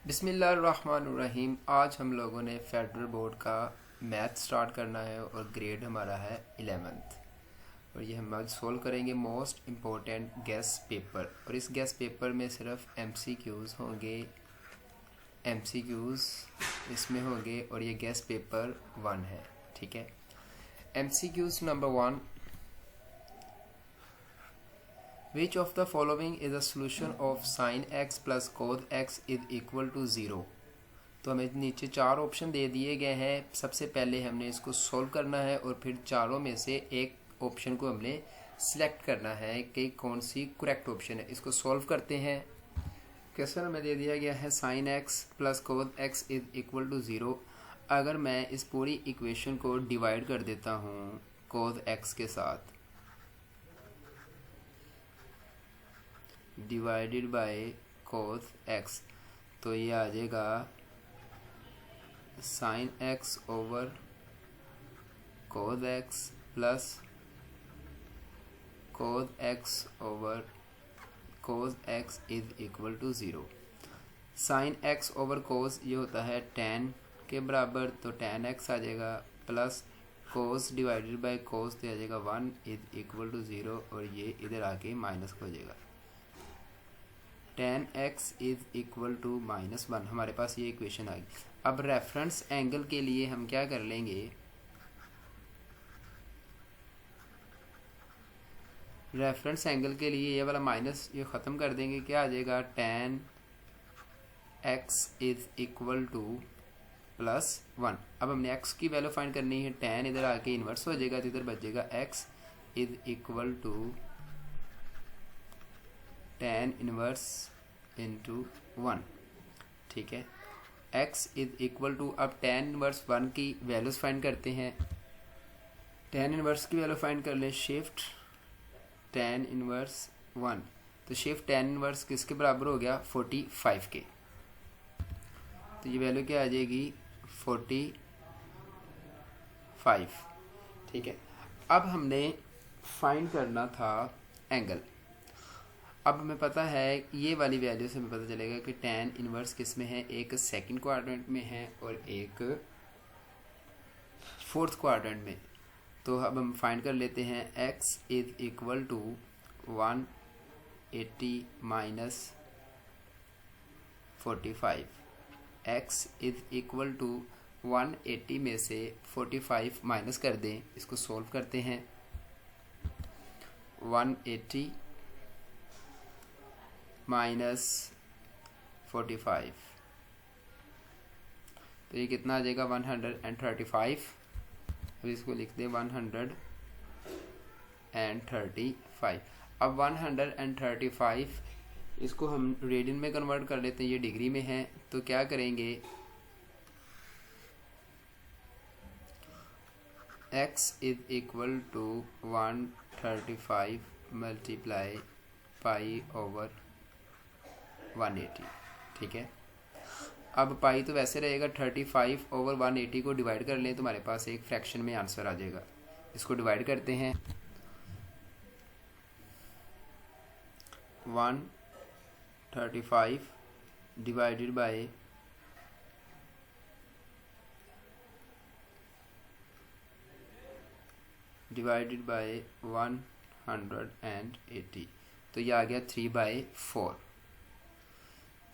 बिस्मिल्लाहिर्रहमानिर्रहीम। आज हम लोगों ने फेडरल बोर्ड का मैथ स्टार्ट करना है और ग्रेड हमारा है 11th। और ये हम आज सोल्व करेंगे मोस्ट इम्पोर्टेंट गेस पेपर। और इस गेस पेपर में सिर्फ एमसीक्यूज़ होंगे, एमसीक्यूज़ इसमें होंगे और ये गेस पेपर 1 है। ठीक है। MCQs number 1, Which of the following is a solution of sin x plus cos x is equal to 0? तो हमें नीचे 4 ऑप्शन दे दिए गए हैं। सबसे पहले हमने इसको सॉल्व करना है और फिर चारों में से एक ऑप्शन को हमने सिलेक्ट करना है कि कौन सी करेक्ट ऑप्शन है। इसको सॉल्व करते हैं। क्वेश्चन हमें दे दिया गया है sin x plus cos x is equal to 0। अगर मैं इस पूरी इक्वेशन को डिवाइड कर देता हूँ cos x के साथ, डिवाइडेड बाय cos x, तो ये आ जाएगा sin x over cos x plus cos x over cos x is equal to 0। sin x over cos ये होता है tan के बराबर, तो tan x आ जाएगा plus cos divided by cos तो आ जाएगा 1 इज इक्वल टू 0 और ये इधर आके माइनस हो जाएगा। tan x is equal to -1, हमारे पास ये इक्वेशन आ गई। अब रेफरेंस एंगल के लिए हम क्या कर लेंगे, रेफरेंस एंगल के लिए ये वाला माइनस ये ख़त्म कर देंगे। क्या आ जाएगा, tan x is equal to +1। अब हमने x की वैल्यू फाइंड करनी है। tan इधर आके इन्वर्स हो जाएगा तो इधर बच जाएगा x is equal to tan inverse into 1। ठीक है। x इज इक्वल टू, अब tan इनवर्स 1 की वैल्यूज फाइंड करते हैं। tan इनवर्स की वैल्यू फाइंड कर लें, शिफ्ट tan इनवर्स 1, तो शिफ्ट tan इनवर्स किसके बराबर हो गया, 45 के। तो ये वैल्यू क्या आ जाएगी, 45। ठीक है। अब हमने फाइंड करना था एंगल। अब हमें पता है ये वाली वैल्यू से हमें पता चलेगा कि tan इनवर्स किस में है, एक सेकंड क्वाड्रेंट में है और एक फोर्थ क्वाड्रेंट में। तो अब हम फाइंड कर लेते हैं x is equal to 180 minus 45। x is equal to 180 में से 45 माइनस कर दें। इसको सॉल्व करते हैं। 180 माइनस 45, तो ये कितना आ जाएगा, 135। अब इसको लिख दें 135। अब 135 इसको हम रेडियन में कन्वर्ट कर लेते हैं, ये डिग्री में है। तो क्या करेंगे, x is equal to 135 multiply pi over 180। ठीक है। अब पाई तो वैसे रहेगा, 35 ओवर 180 को डिवाइड कर लें तो हमारे पास एक फ्रैक्शन में आंसर आ जाएगा। इसको डिवाइड करते हैं। 135 डिवाइडेड बाय डिवाइडेड बाय 180, तो ये आ गया 3/4।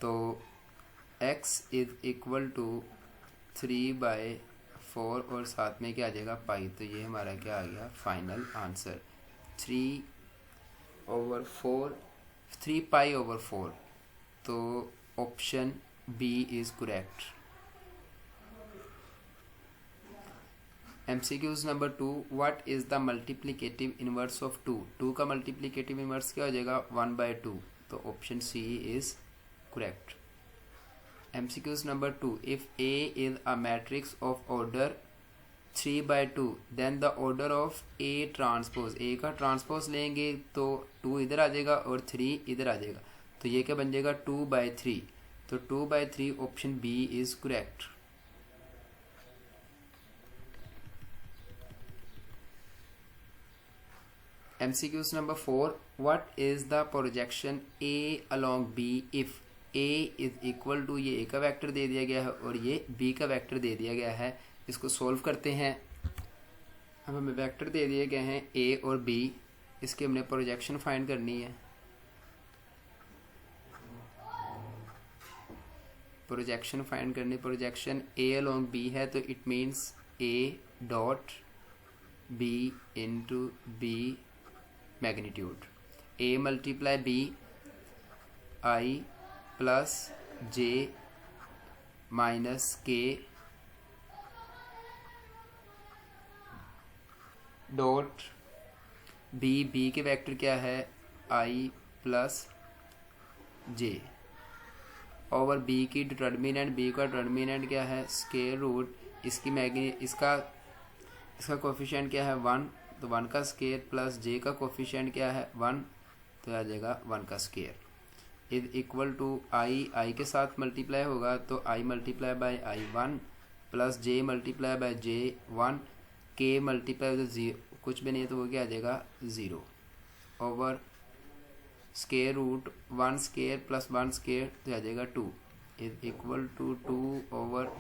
तो x इज इक्वल टू 3/4 और साथ में क्या आ जाएगा, पाई। तो ये हमारा क्या आ गया, फाइनल आंसर 3/4, 3π/4। तो option B is correct. MCQs number 2, what is the multiplicative inverse of 2? 2 का मल्टीप्लिकेटिव इनवर्स क्या हो जाएगा, 1/2। तो option C is correct. MCQs number 2, if A is a matrix of order 3/2 then the order of A transpose, A का transpose लेंगे तो 2 इधर आ जाएगा और 3 इधर आ जाएगा। तो ये क्या बन जाएगा, 2/3। तो 2/3 option B is correct. MCQs number 4, what is the projection A along B if A is equal to, ये ए का वेक्टर दे दिया गया है और ये बी का वेक्टर दे दिया गया है। इसको सोल्व करते हैं। अब हमें वेक्टर दे दिए गए हैं ए और बी, इसकी हमने प्रोजेक्शन फाइंड करनी है। प्रोजेक्शन फाइंड करनी, प्रोजेक्शन ए अलोंग बी है तो it means A dot B into B magnitude, A multiply B I plus J minus K dot B के वेक्टर क्या है I plus J over B की determinant, B का determinant क्या है square root, इसकी इसका कोफिशिएंट क्या है 1, तो 1 का स्क्वायर प्लस जे का कोफिशिएंट क्या है 1, तो आ जाएगा 1 का square is equal to i के साथ मल्टीप्लाई होगा तो i multiply by i 1 plus j multiply by j 1, के मल्टीप्लाई तो 0 कुछ भी नहीं है तो वो क्या आ जाएगा 0 over square root 1 square plus 1 square तो आ जाएगा 2 is equal to 2 over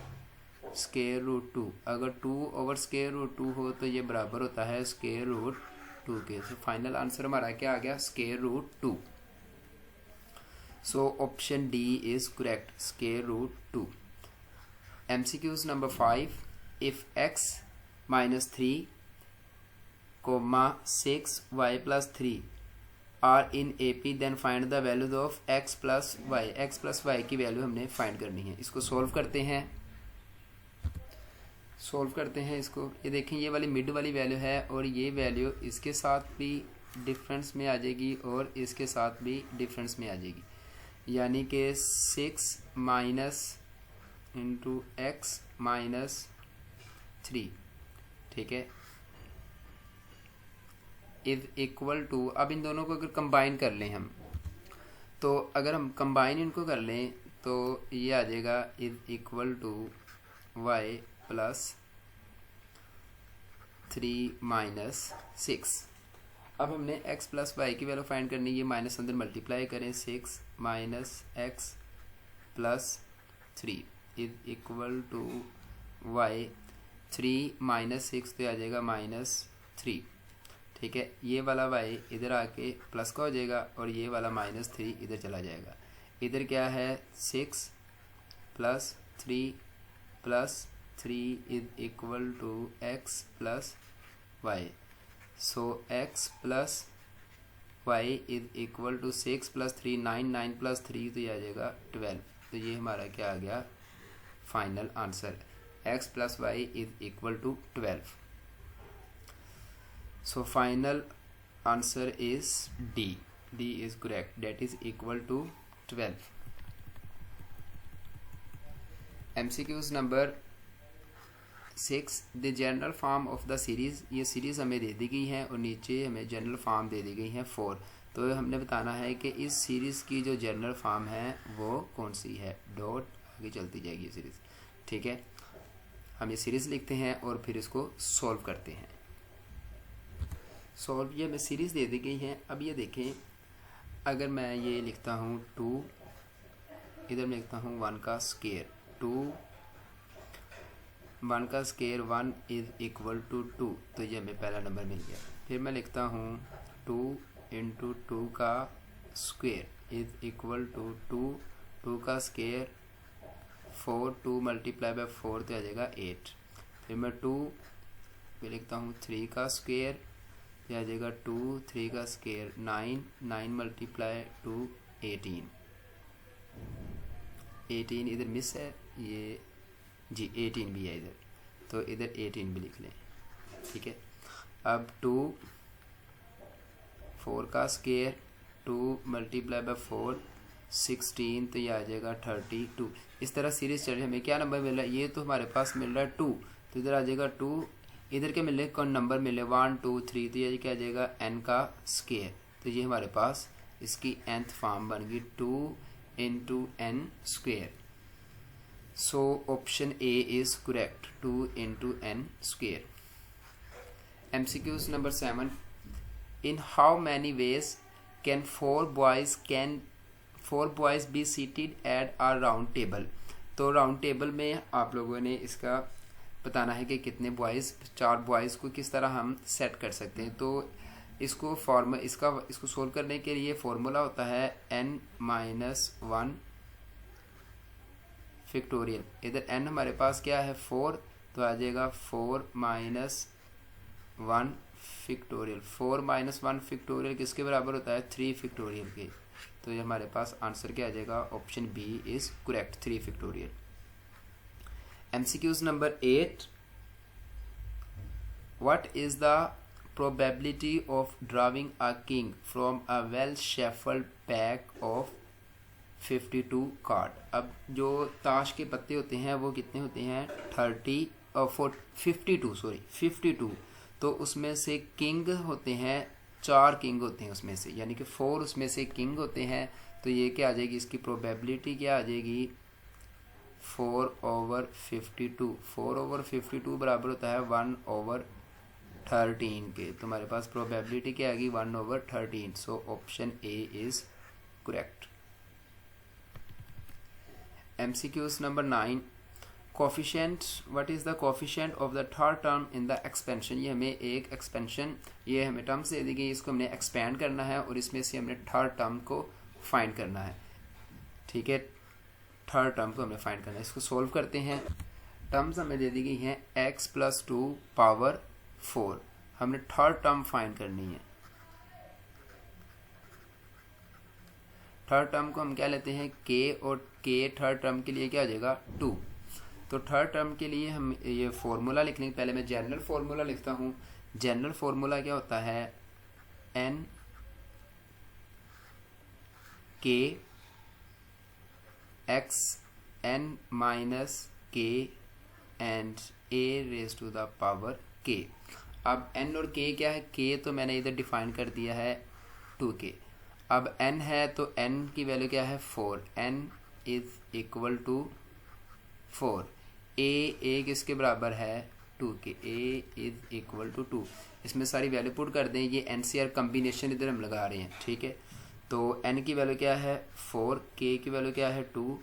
square root 2। अगर 2 ओवर स्क्वायर रूट 2 हो तो ये बराबर होता है स्क्वायर रूट 2 के। सो फाइनल आंसर हमारा क्या आ गया square root 2। So option D is correct square root 2। MCQs number 5, if x minus 3 comma 6 y plus 3 are in AP then find the values of x plus y। x plus y की value हमने find करनी है। इसको solve करते हैं, इसको। ये देखें ये वाली मिड वाली वैल्यू है और ये वैल्यू इसके साथ भी डिफरेंस में आ जाएगी और इसके साथ भी डिफरेंस में आ जाएगी, यानी कि 6 माइनस इंटू एक्स माइनस 3, ठीक है, इज इक्वल टू। अब इन दोनों को अगर कंबाइन कर लें हम, तो अगर हम कंबाइन इनको कर लें तो ये आ जाएगा is equal to Y plus 3 minus 6। अब हमने x प्लस वाई की वैल्यू फाइंड करनी है, ये माइनस अंदर मल्टीप्लाई करें 6 minus X plus 3 is equal to Y 3 minus 6 तो आ जाएगा -3, ठीक है। ये वाला y इधर आके प्लस का हो जाएगा और ये वाला -3 इधर चला जाएगा। इधर क्या है 6 plus 3 is equal to x plus Y. So x plus Y is equal to 6 plus 3 9 plus 3 तो ये आ जाएगा 12। तो ये हमारा क्या आ गया final answer, x plus Y is equal to 12। So final answer is D. D is correct. That is equal to 12. MCQs number 6. The general form of the series. ये सीरीज़ हमें दे दी गई है और नीचे हमें जनरल फॉर्म दे दी गई है 4। तो हमने बताना है कि इस सीरीज़ की जो जनरल फॉर्म है वो कौन सी है। डॉट आगे चलती जाएगी ये सीरीज़, ठीक है। हम ये सीरीज़ लिखते हैं और फिर इसको सॉल्व करते हैं। सॉल्व ये हमें सीरीज़ दे दी गई है। अब ये देखें, अगर मैं ये लिखता हूँ 2, इधर मैं लिखता हूँ 1 का स्क्वायर 2, 1 का स्क्वायर 1 इज इक्वल टू 2, तो ये हमें पहला नंबर मिल गया। फिर मैं लिखता हूँ 2 इंटू 2 का स्क्वायर इज इक्वल टू 2 का स्क्वायर 4, 2 मल्टीप्लाई बाय 4 तो आ जाएगा 8। फिर मैं 2 पे लिखता हूँ 3 का स्क्वायर, आ जाएगा 2, 3 का स्क्वायर 9 मल्टीप्लाई 2 18 इधर मिस है, ये जी 18 भी है इधर, तो इधर 18 भी लिख लें, ठीक है। अब 2 4 का स्क्वायर 2 मल्टीप्लाई बाय 4 16 तो ये आ जाएगा 32। इस तरह सीरीज चल रही है। हमें क्या नंबर मिल रहा है, ये तो हमारे पास मिल रहा है 2, तो इधर आ जाएगा 2, इधर के मिले कौन नंबर मिले 1 2 3, तो ये क्या आ जाएगा n का स्क्वायर। तो ये हमारे पास इसकी nth फॉर्म बन गई 2 into n square. So option A is correct 2 into n square. MCQs number 7, in how many ways can 4 boys can 4 boys be seated at a round table. तो round table में आप लोगों ने इसका बताना है कि कितने बॉयज़, 4 बॉयज़ को किस तरह हम सेट कर सकते हैं। तो इसको इसको सोल्व करने के लिए फॉर्मूला होता है n-1 फैक्टोरियल। इधर n हमारे पास क्या है 4, तो आ जाएगा 4 - 1 फैक्टोरियल। 4 - 1 फैक्टोरियल किसके बराबर होता है 3 फैक्टोरियल के। तो ये हमारे पास आंसर क्या आ जाएगा, ऑप्शन बी इज करेक्ट, 3 फैक्टोरियल। MCQs number 8, what is the probability of drawing a king from a well shuffled pack of 52 card. अब जो ताश के पत्ते होते हैं वो कितने होते हैं 52। तो उसमें से किंग होते हैं 4 किंग होते हैं उसमें से, यानी कि 4 उसमें से किंग होते हैं। तो ये क्या आ जाएगी, इसकी प्रोबेबिलिटी क्या आ जाएगी 4/52। 4/52 बराबर होता है 1/13 के। तो हमारे पास प्रोबेबिलिटी क्या आएगी 1/13। सो option A is correct. MCQs number 9, coefficient, what is the coefficient of the third term in the expansion. ये हमें एक एक्सपेंशन, ये हमें टर्म से दी गई, इसको हमने एक्सपेंड करना है और इसमें से हमने थर्ड टर्म को फाइंड करना है। ठीक है, थर्ड टर्म को हमने फाइंड करना है। इसको सोल्व करते हैं। टर्म्स हमें दे दी गई हैं x+2 पावर 4। हमने थर्ड टर्म फाइंड करनी है। थर्ड टर्म को हम क्या लेते हैं k, और k थर्ड टर्म के लिए क्या आ जाएगा 2। तो थर्ड टर्म के लिए हम ये फॉर्मूला लिख लेंगे। पहले मैं जनरल फॉर्मूला लिखता हूँ। जनरल फॉर्मूला क्या होता है n k x n - k and a raise to the power k। अब n और k क्या है, k तो मैंने इधर डिफाइन कर दिया है 2k। अब n है तो n की वैल्यू क्या है 4, n is equal to 4। a किसके बराबर है 2 के, a इज इक्वल टू 2। इसमें सारी वैल्यू पुट कर दें। ये NCR कम्बिनेशन इधर हम लगा रहे हैं। ठीक है, तो n की वैल्यू क्या है 4, k की वैल्यू क्या है 2,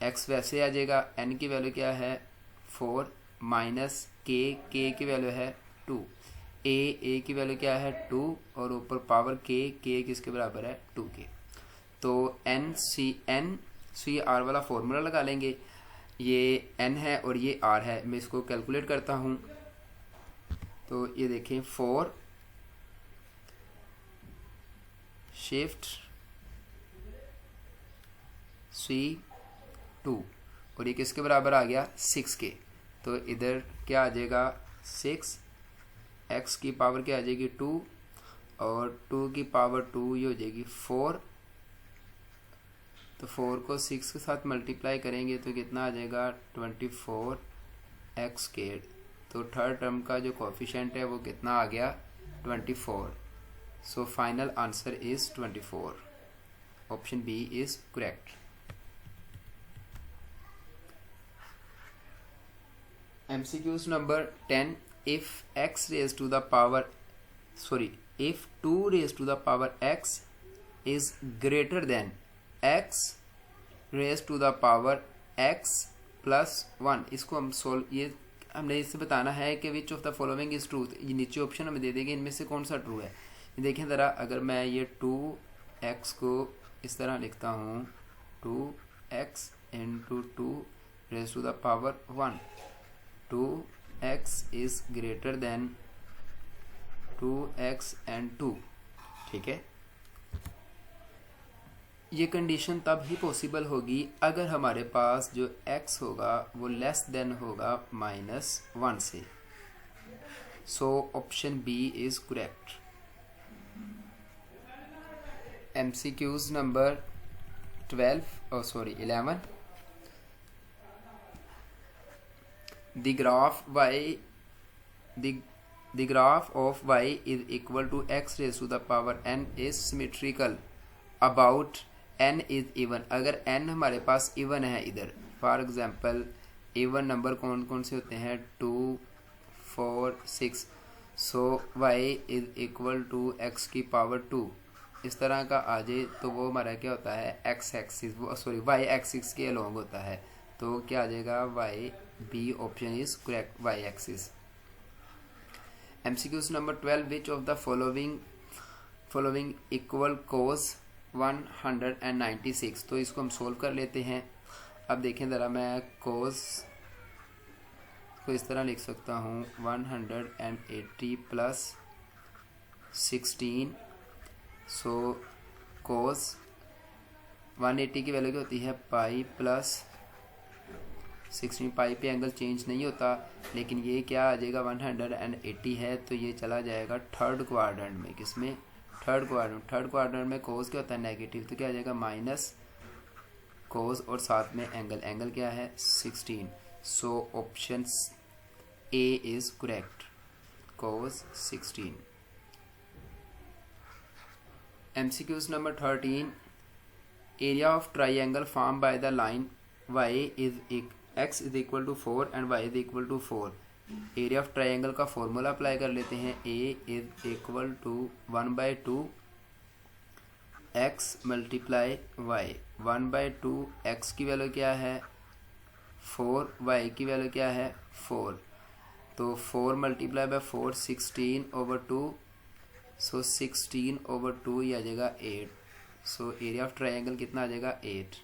x वैसे आ जाएगा, n की वैल्यू क्या है 4 माइनस k की वैल्यू है 2, a की वैल्यू क्या है 2 और ऊपर पावर k किसके बराबर है 2k। तो NCR वाला फॉर्मूला लगा लेंगे। ये n है और ये r है। मैं इसको कैलकुलेट करता हूँ। तो ये देखें 4 शिफ्ट C2 और ये किसके बराबर आ गया 6k। तो इधर क्या आ जाएगा 6, x की पावर क्या आ जाएगी 2 और 2 की पावर 2 ये हो जाएगी 4। तो 4 को 6 के साथ मल्टीप्लाई करेंगे तो कितना आ जाएगा 24x²। तो थर्ड टर्म का जो कोफिशिएंट है वो कितना आ गया 24। So final answer is 24। Option B is correct. MCQs number 10, if 2 raised to the power x is greater than x raised to the power x plus 1। इसको हम ये हमने इससे बताना है कि विच of the following is truth. ये नीचे ऑप्शन हमें दे देंगे, इनमें से कौन सा ट्रू है। ये देखें ज़रा, अगर मैं ये 2x को इस तरह लिखता हूँ 2x into 2 raise to the power 1, 2x is greater than 2x and 2। ठीक है, ये कंडीशन तब ही पॉसिबल होगी अगर हमारे पास जो x होगा वो लेस देन होगा -1 से। So option B is correct. MCQs number 11, the graph of y is equal to x raised to the power n is symmetrical about n is even। अगर n हमारे पास इवन है इधर, for example even number कौन कौन से होते हैं 2 4 6। So y is equal to x की पावर 2 इस तरह का आ जाए तो वो हमारा क्या होता है एक्स एक्सिस, वो सॉरी वाई एक्सिस के अलोंग होता है। तो क्या आ जाएगा y, B option is correct, y axis. MCQs number 12, which of the following equal cos 196। तो इसको हम सोल्व कर लेते हैं। अब देखें ज़रा, मैं कोस को इस तरह लिख सकता हूँ 180 प्लस 16। सो कोस 180 की वैल्यू क्या होती है पाई प्लस 16। पाई पे एंगल चेंज नहीं होता, लेकिन ये क्या आ जाएगा 180 है तो ये चला जाएगा थर्ड क्वाड्रेंट में। किसमें? थर्ड क्वाड्रेंट में कोस क्या होता है नेगेटिव, तो क्या आ जाएगा माइनस कोस और साथ में एंगल क्या है 16। So option A is correct, cos 16। MCQs number 13, area of triangle form by the line x is equal to 4 and y is equal to 4। Area of triangle का फॉर्मूला अप्लाई कर लेते हैं। a is equal to 1/2 x multiply y। 1/2 x की value क्या है 4, y की value क्या है 4। तो 4 मल्टीप्लाई बाय 4 16/2। सो 16/2 ये आ जाएगा 8। सो एरिया ऑफ ट्राइंगल कितना आ जाएगा 8।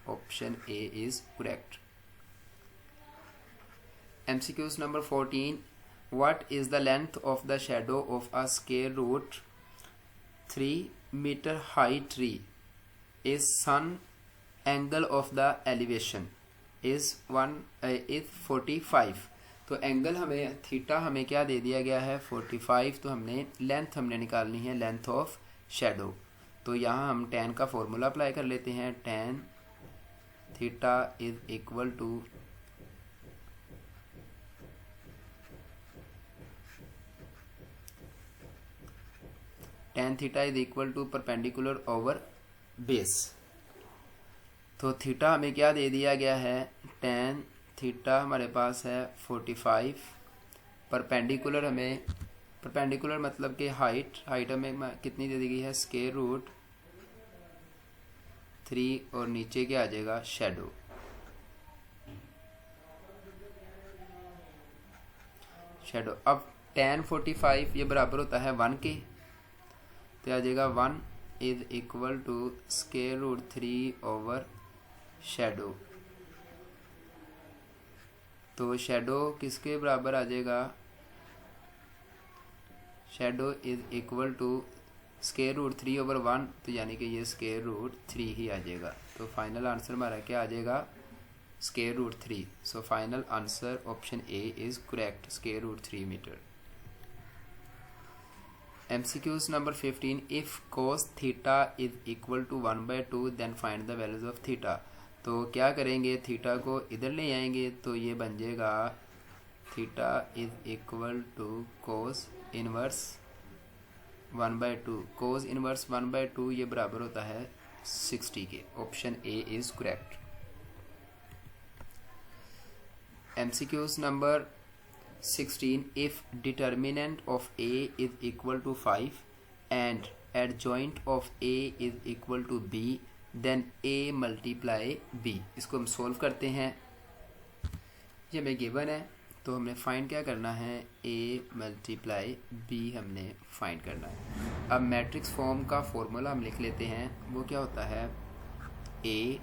Option A is correct. MCQs number 14, what is the length of the shadow of a square root 3 meter high tree is sun angle of the elevation is 45। तो angle हमें theta हमें क्या दे दिया गया है 45। तो लेंथ हमने निकालनी है, लेंथ ऑफ शेडो। तो यहाँ हम tan का फॉर्मूला अप्लाई कर लेते हैं। tan theta is equal to tan theta is equal to perpendicular over base. तो थीटा हमें क्या दे दिया गया है tan थीटा हमारे पास है 45। परपेंडिकुलर मतलब कि हाइट हमें कितनी दे दी गई है स्क्वायर रूट 3 और नीचे क्या आ जाएगा शेडो। अब tan 45 ये बराबर होता है 1 के, तो आ जाएगा 1 is equal to square root 3 over shadow. तो शेडो किसके बराबर आ जाएगा, shadow is equal to square root 3 over 1। तो यानी कि ये स्क्वायर रूट 3 ही आ जाएगा। तो फाइनल आंसर हमारा क्या आ जाएगा square root 3। So final answer option A is correct, square root 3 metre. MCQs number 15, if cos theta is equal to 1/2 then find the values of theta. तो क्या करेंगे थीटा को इधर ले आएंगे तो ये बन जाएगा theta is equal to cos inverse 1/2। Cos inverse 1/2 ये बराबर होता है 60 के। Option A is correct. MCQs number 16, if determinant of a is equal to 5 and adjoint of a is equal to b then a multiply b। इसको हम solve करते हैं। ये हमें गिवन है तो हमने फाइंड क्या करना है a मल्टीप्लाई b हमने फाइंड करना है। अब मैट्रिक्स फॉर्म का फॉर्मूला हम लिख लेते हैं। वो क्या होता है a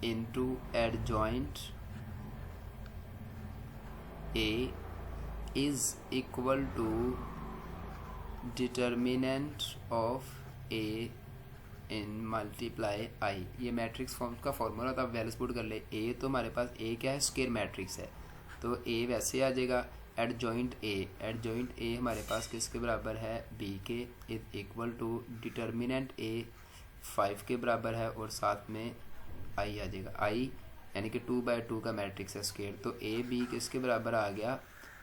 into adjoint a is equal to determinant of a in multiply i। ये मैट्रिक्स फॉर्म का फॉर्मूला था। वैल्यूज पुट कर ले। a तो हमारे पास a क्या है स्क्वायर मैट्रिक्स है, तो a वैसे आ जाएगा। एडजॉइंट a हमारे पास किसके बराबर है b के, is equal to determinant a 5 के बराबर है और साथ में i आ जाएगा। i यानी कि 2/2 का मैट्रिक्स है स्क्वायर। तो a b किसके बराबर आ गया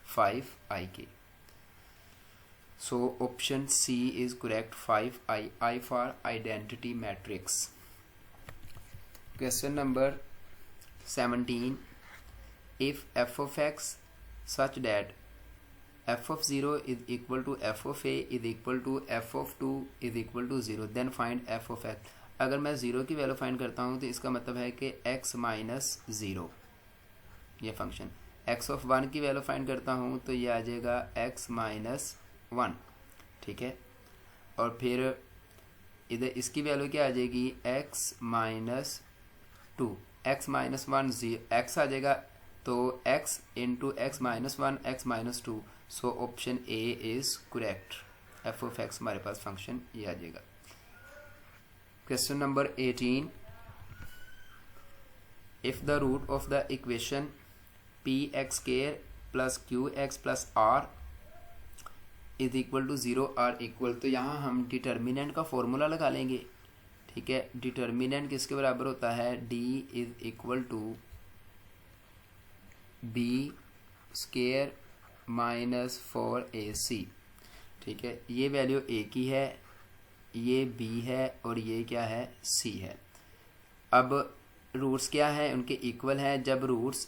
5i के। So option C is correct 5i, I for identity matrix. Question number 17, if f of x such that F of 0 is equal to F of A is equal to F of 2 is equal to 0, then find F of X. अगर मैं 0 की value find करता हूँ तो इसका मतलब है कि x माइनस 0 ये फंक्शन, x ऑफ 1 की वैल्यू फाइंड करता हूँ तो ये आ जाएगा x माइनस 1, ठीक है। और फिर इधर इसकी वैल्यू क्या आ जाएगी, x minus 2, x minus 1 x आ जाएगा, तो x into X minus 1 x minus 2, so option A is correct. F of X हमारे पास फंक्शन ये आ जाएगा। Question number 18, if the root of the equation P X square plus Q X plus R is equal to 0 are equal, तो यहाँ हम determinant का formula लगा लेंगे, ठीक है। डिटर्मिनेंट किसके बराबर होता है, D is equal to B square minus 4ac, ठीक है। ये वैल्यू ए की है, ये बी है और ये क्या है, सी है। अब रूट्स क्या है, उनके इक्वल हैं। जब रूट्स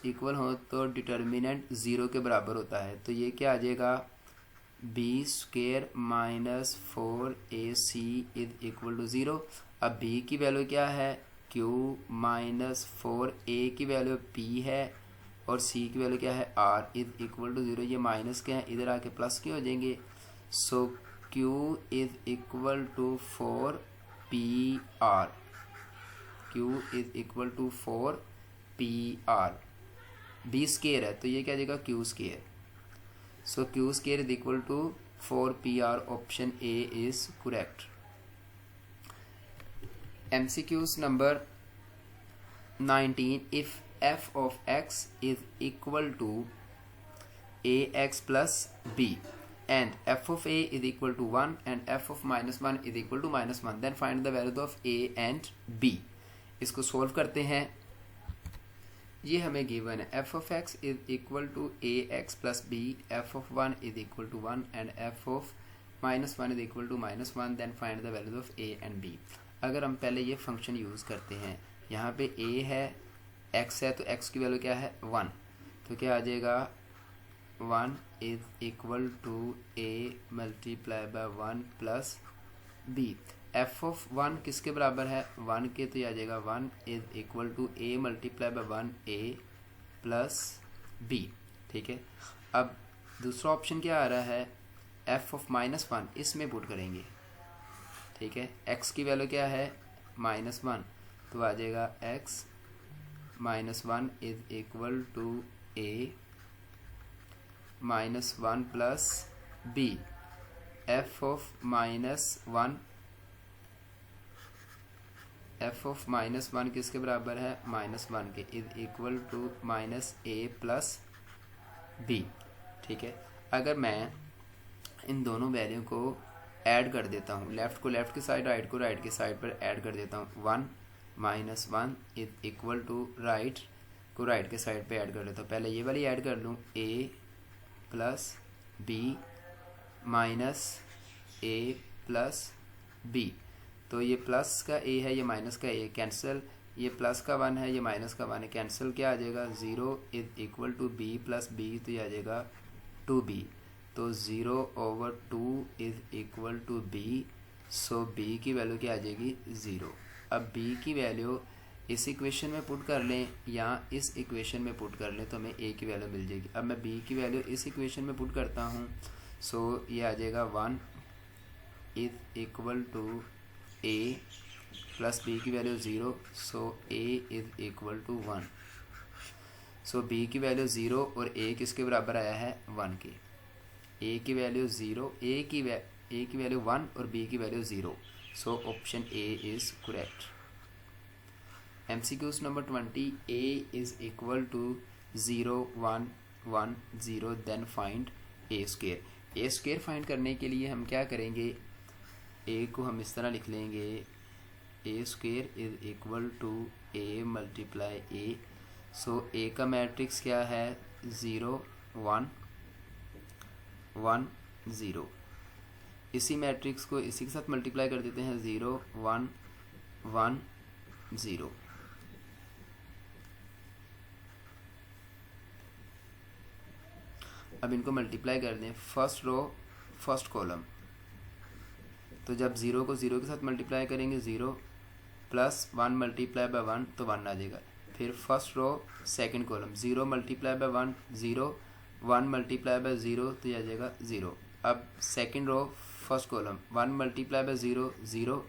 इक्वल हों तो डिटर्मिनेंट 0 के बराबर होता है, तो ये क्या आ जाएगा, B square minus 4ac is equal to 0। अब b की वैल्यू क्या है, q माइनस 4a की वैल्यू p है और c की वैल्यू क्या है, r इज इक्वल टू 0। ये माइनस के हैं, इधर आके प्लस के हो जाएंगे, so q is equal to 4pr, q is equal to 4pr। b square है तो ये क्या आ जाएगा, q square, so q square is equal to 4pr, option A is correct. MCQs number 19, if f of x is equal to ax plus b and f of a is equal to 1 and f of minus 1 is equal to minus 1, then find the value of a and b। इसको solve करते हैं। ये हमें given है, f of x is equal to ax plus b, f of 1 is equal to 1 and f of minus 1 is equal to minus 1, then find the value of a and b। अगर हम पहले ये function use करते हैं, यहाँ पे a है, x है, तो x की वैल्यू क्या है, 1, तो क्या आ जाएगा, 1 is equal to a multiply by 1 plus b। f of 1 किसके बराबर है, 1 के, तो ये आ जाएगा 1 is equal to a multiply by 1a plus b, ठीक है। अब दूसरा ऑप्शन क्या आ रहा है, f ऑफ माइनस 1, इसमें पुट करेंगे, ठीक है। x की वैल्यू क्या है, -1, तो आ जाएगा x minus 1 is equal to a minus 1 plus b। f of minus 1 किसके बराबर है, -1 के, is equal to minus a plus b, ठीक है। अगर मैं इन दोनों वैल्यू को ऐड कर देता हूँ, लेफ़्ट को लेफ़्ट की साइड, राइट को राइट की साइड पर ऐड कर देता हूँ, 1 minus 1 is equal to right को राइट के साइड पे ऐड कर लेता हूँ। पहले ये वाली ऐड कर लूँ, a plus b minus a plus b, तो ये प्लस का a है, ये माइनस का a कैंसिल, ये प्लस का 1 है, ये माइनस का 1 है, कैंसिल, क्या आ जाएगा, 0 is equal to b plus b, तो ये आ जाएगा 2b, तो 0/2 is equal to b, so b की वैल्यू क्या आ जाएगी, 0। अब b की वैल्यू इस इक्वेशन में पुट कर लें या इस इक्वेशन में पुट कर लें तो हमें a की वैल्यू मिल जाएगी। अब मैं b की वैल्यू इस इक्वेशन में पुट करता हूँ, सो ये आ जाएगा 1 is equal to a plus b की value 0, so a is equal to 1, so b की वैल्यू 0 और a किसके बराबर आया है, 1 के। a की वैल्यू 0, a की वैल्यू 1 और b की value 0, so option a is correct. MCQs number 20, a is equal to 0 1 1 0, then find a square. a square find करने के लिए हम क्या करेंगे, a को हम इस तरह लिख लेंगे, a square is equal to a multiply a, so a का मैट्रिक्स क्या है, 0 1 1 0। इसी मैट्रिक्स को इसी के साथ मल्टीप्लाई कर देते हैं, 0 1 1 0। अब इनको मल्टीप्लाई कर दें, फर्स्ट रो फर्स्ट कॉलम, तो जब 0 को 0 के साथ मल्टीप्लाई करेंगे 0 प्लस 1 मल्टीप्लाई बाय 1 तो 1 आ जाएगा। फिर first row second column, 0 multiply by 1 0, 1 multiply by 0 तो ये आ जाएगा 0। अब second row first column, 1 multiply by 0 0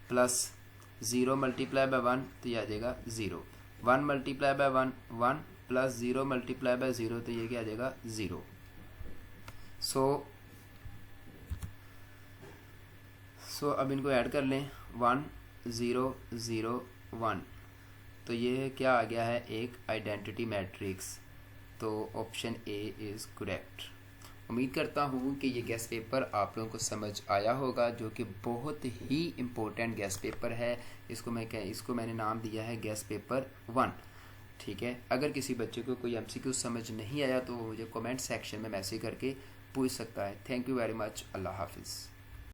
plus 0 multiply by 1 तो ये आ जाएगा 0, 1 multiply by 1 1 plus 0 multiply by 0 तो ये क्या आ जाएगा 0। सो अब इनको ऐड कर लें, 1 0 0 1, तो ये क्या आ गया है, एक आइडेंटिटी मैट्रिक्स। तो ऑप्शन ए इज़ करेक्ट। उम्मीद करता हूँ कि ये गेस्ट पेपर आप लोगों को समझ आया होगा, जो कि बहुत ही इम्पोर्टेंट गेस्ट पेपर है। इसको मैंने नाम दिया है गेस्ट पेपर 1। ठीक है, अगर किसी बच्चे को कोई MCQ समझ नहीं आया तो वो मुझे कमेंट सेक्शन में मैसेज करके पूछ सकता है। Thank you very much. अल्लाह हाफिज़।